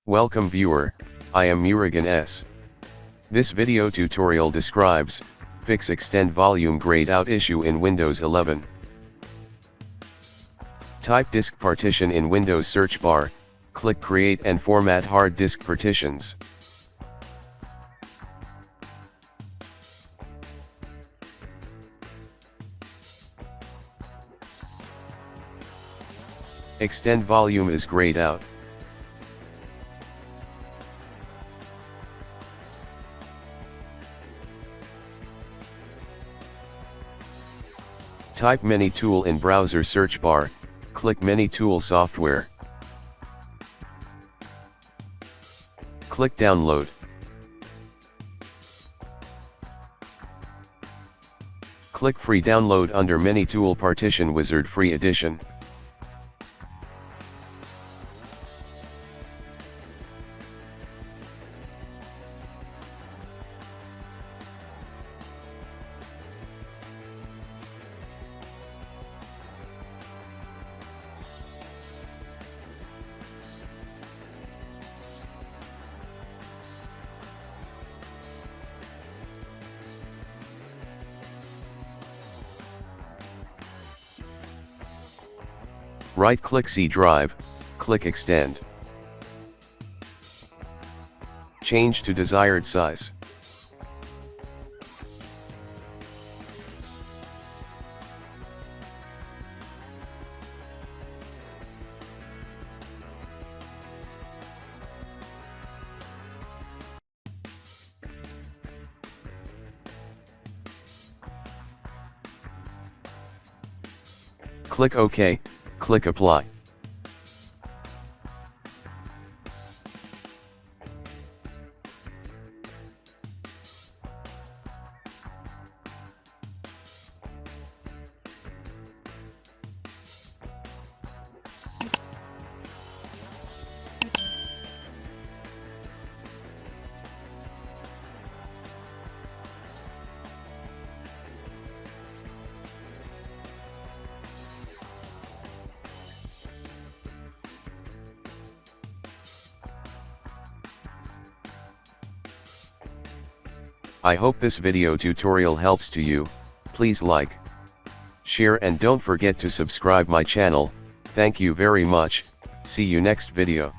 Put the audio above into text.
Welcome viewer, I am Murugan S. This video tutorial describes, fix extend volume grayed out issue in Windows 11. Type disk partition in Windows search bar, click create and format hard disk partitions. Extend volume is grayed out. Type MiniTool in browser search bar, click MiniTool software. Click download. Click free download under MiniTool Partition Wizard Free Edition. Right-click C drive, click extend. Change to desired size. Click OK. Click Apply. I hope this video tutorial helps to you. Please like, share and don't forget to subscribe my channel. Thank you very much. See you next video.